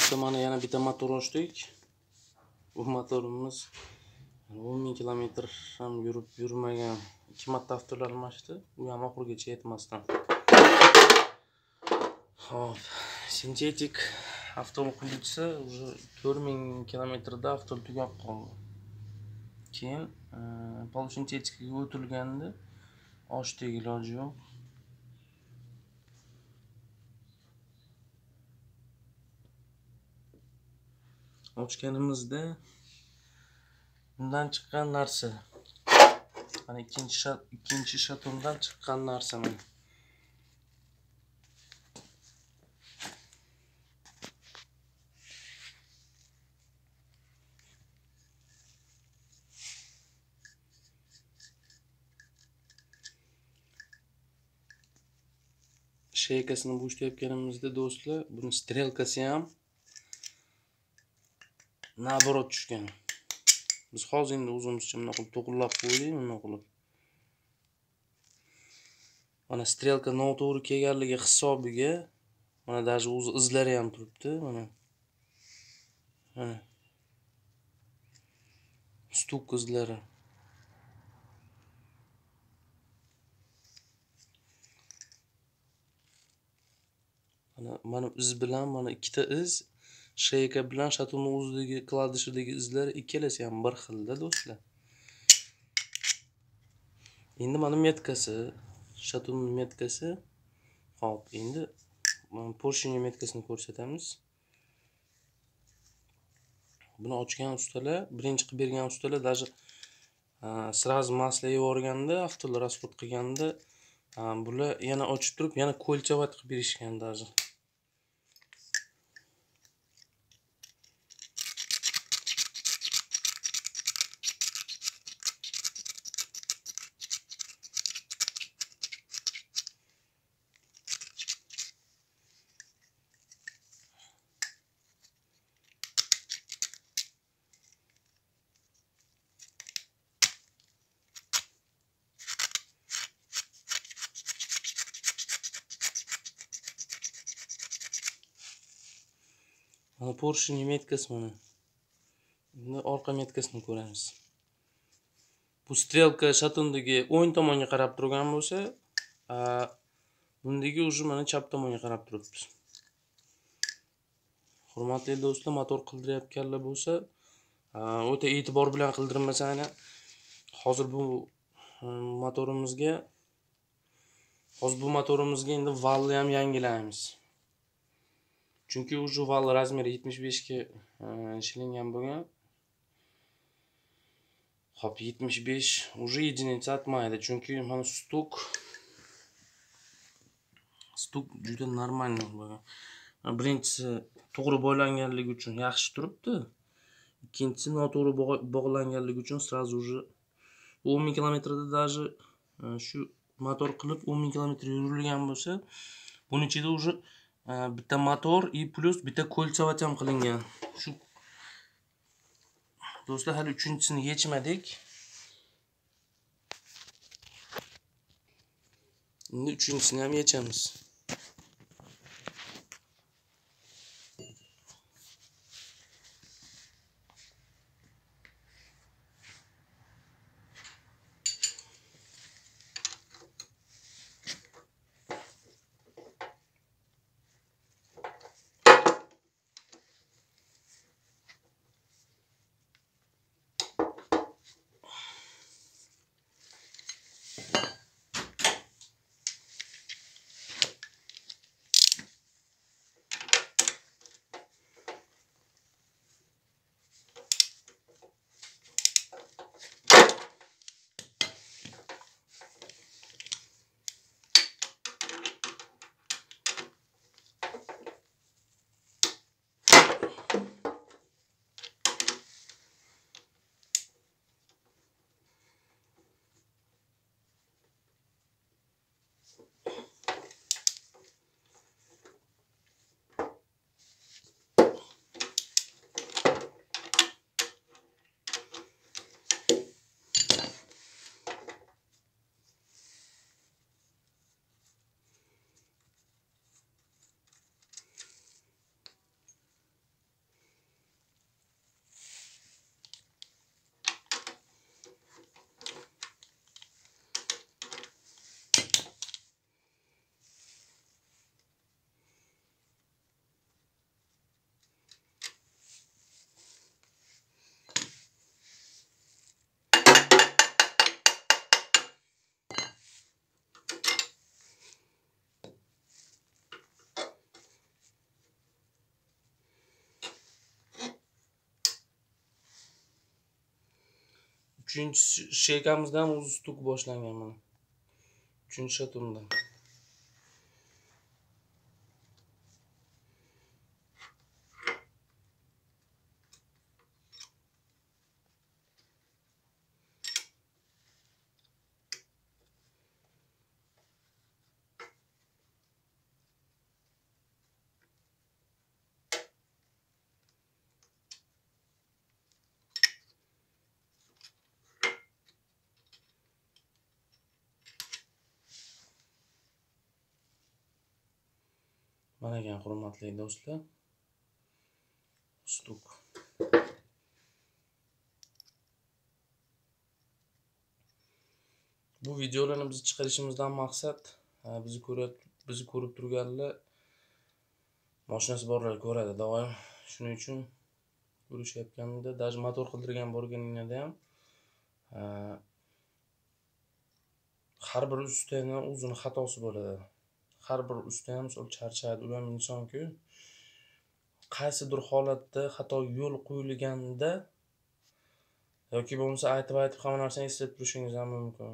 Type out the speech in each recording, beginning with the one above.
do'stlar, mana yana bitta motor ochdik. Bu motorimiz 10 000 kilometr ham yurmagan. 2 marta avtolar almashdi. Bu ham oxirigacha yetmasdan. Hop, sintetik avtoni quyilsa, уже 4000 kilometrda avto tugab qoldi. Keyin polsintetikaga o'tilganda ochdik, iloji yo'q. Ochganimizda bundan chiqqan narsa. Mana ikkinchi shatundan chiqqan narsa mana. Shaykasini bo'shatayotganimizda do'stlar, buni strelkasi ham naborot tushgan. Biz hozir endi o'zimizcha buni qilib to'g'rilab qo'ydik, buni qilib. Mana strelka noto'g'ri kelganligi hisobiga mana даже o'z izlari ham turibdi, mana. Mana. Stuk izlari. Mana iz bilan mana ikkita iz, shayka bilan shatunning o'zidagi kladishidagi izlar ikkalasi ham bir xilda do'stlar. Endi mana metkasi, shatunning metkasi. Hop, endi porshenya metkasini ko'rsatamiz. Buni ochgan ustalar, birinchi qilib bergan ustalar даже sraz masla yuborganda, avtolar rasxod qilganda, bular yana ochib turib, yana ko'lchavat qilib berishgan даже. Mana porshenya metkasi mana. Endi orqa metkasini ko'ramiz. Bu strelka shatundagi o'ng tomonga qarab turgan bo'lsa, bundagi уже mana chap tomonga qarab turibdi. Hurmatli do'stlar, motor qildirayotganlar bo'lsa, o'ta e'tibor bilan qildirmasanglar, hozir bu motorimizga endi valni ham yangilaymiz. Chunki уже val razmeri 75 ga shilingan bo'lgan. Hop, 75 уже единица atmaydi, chunki mana stuk juda normalniy bo'lgan. Birinchisi to'g'ri bog'langanligi uchun yaxshi turibdi. Ikkinchisi noto'g'ri bog'langanligi uchun sразу уже 10 000 kilometrda даже shu motor qilib 10 000 kilometr yurilgan bo'lsa, buning ichida уже bitta motor и plus bitta ko'lchavat ham qilingan. Shu do'stlar, hali uchinchisini yechmadik. Endi uchinchisini ham yechamiz. 3-chi sheykamizda ham o'zi stuk boshlangan mana. 3-chi shatumda. Mana ekan hurmatli do'stlar. Stuk. Bu videolarni biz chiqarishimizdan maqsad bizni ko'rib turganlar mashinasi borlar ko'radi doim. Shuning uchun ko'rishayotganida, даже motor qildirgan borganinglarda ham har bir ustani o'zini xatosi bo'ladi. Har bir usta ham misol charchaydi, u ham inson-ku. Qaysidir holatda xato yo'l qo'yilganda yoki bo'lmasa aytib hamma narsani eslatib turishingiz ham mumkin.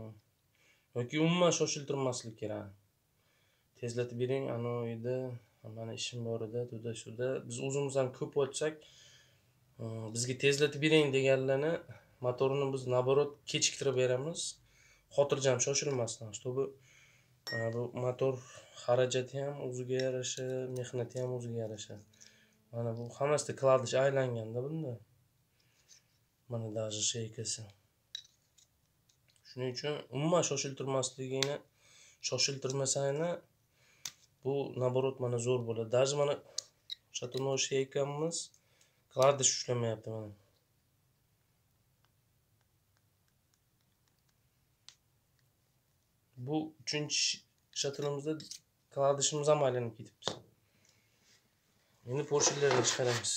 Yoki umuman shoshiltirmaslik kerak. Tezlatib bering, ana edi, mana ishim bor edi, juda. Biz o'zimiz ham ko'p o'tsak, bizga tezlatib bering deganlarni motorini biz naborot kechiktirib beramiz. Xotirjam shoshilmasdan, чтобы bu motor xarajati ham o'ziga yarasha, mehnati ham o'ziga yarasha. Mana bu hammasida kladish aylanganda bunda. Mana даже shaykasi. Shuning uchun umuman shoshiltirmasligini, shoshiltirmasangni bu naborot mana zo'r bo'ladi. Даже mana shatonoy shaykamiz kladish ushlamayapti mana. Bu 3-chi shatunimizda kladishimiz ham aylanib ketibdi. Endi porshillarni chiqaramiz.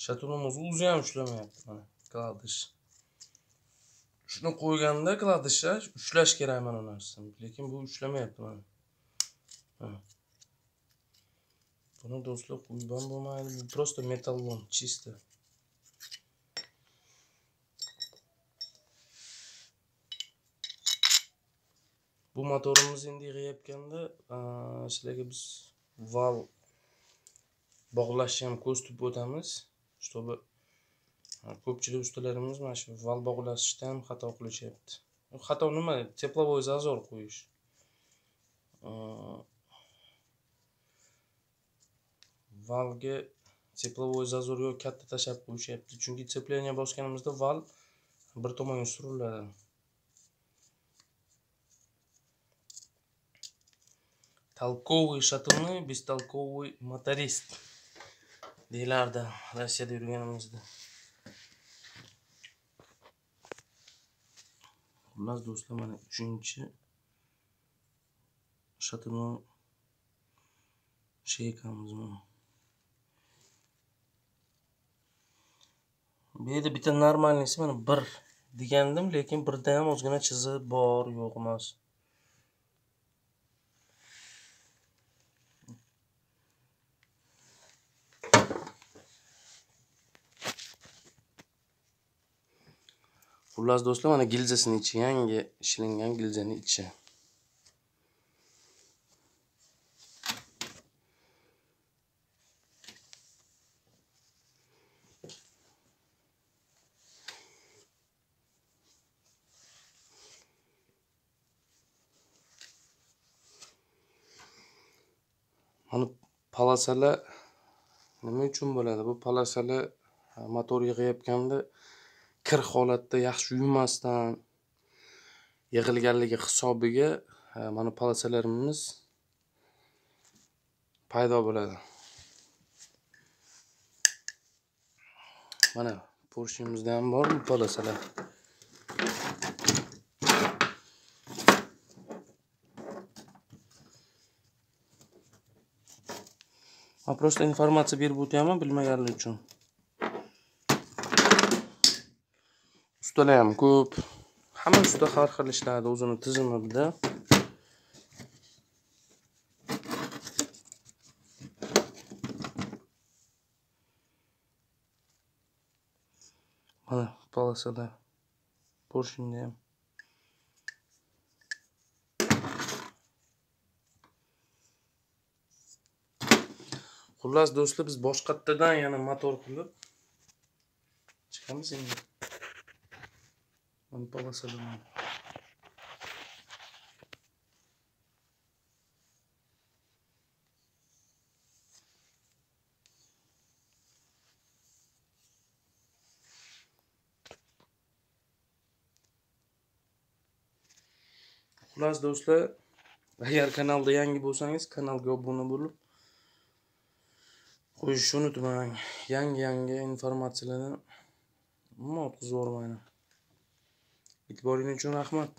Shatunimiz o'zi ham ushlamayapti mana kladish. Shuni qo'yganda kladishga ushlash kerak mana bu narsani, lekin bu ushlamayapti mana. Buni do'stlar qo'ygan bo'lmaydi, bu просто metallon, чисто. Bu motorimiz endi yig'ayotganda sizlarga biz val bog'lashni ham ko'rsatib o'tamiz. Чтобы ko'pchilik ustalarimiz mana shu val bog'lashda ham xato qilishyapti. Xato nima? Teplovoy zazor qo'yish. Valga teplovoy zazor yo'q, katta tashab qo'yishyapti. Chunki tsepleniya bosganimizda val bir tomonga suriladi. Толковый shatunni, bestolkovый motorist deylardi Rossiyada yurganimizda. Xullas do'stlar, mana 3-chi shatunni shaykamiz mana. Bu yerda bitta normalnisi mana 1 degandim, lekin birda ham ozgina chiziq bor, yo'q emas. Xullas do'stlar, mana gilzasini ichi, yangi ishilingan gilzani ichi. Mana palasalar Nima uchun bo'ladi? Bu polosalar motor yig'ayotganda kir holatda yaxshi yuvmasdan yig'ilganligi hisobiga mana polosalarimiz paydo bo'ladi. Mana Porsche'mizda ham bor bu polosalar. Men prosta informatsiya berib o'tayapman bilmaganlar uchun. Ustalar ham ko'p. Hamma usta har xil ishlaydi o'zini tizimida. Mana polosalar. Porsche'da ham. Xullas do'stlar, biz boshqatdan yana motor qilib chiqamiz endi. Mana polosalar. Xullas do'stlar, agar kanalda yangi bo'lsangiz, kanalga obuna bo'lib qo'yishni unutmang. Yangi informatsiyalarni umuman o'tkazib yubormayman. E'tiboringiz uchun rahmat.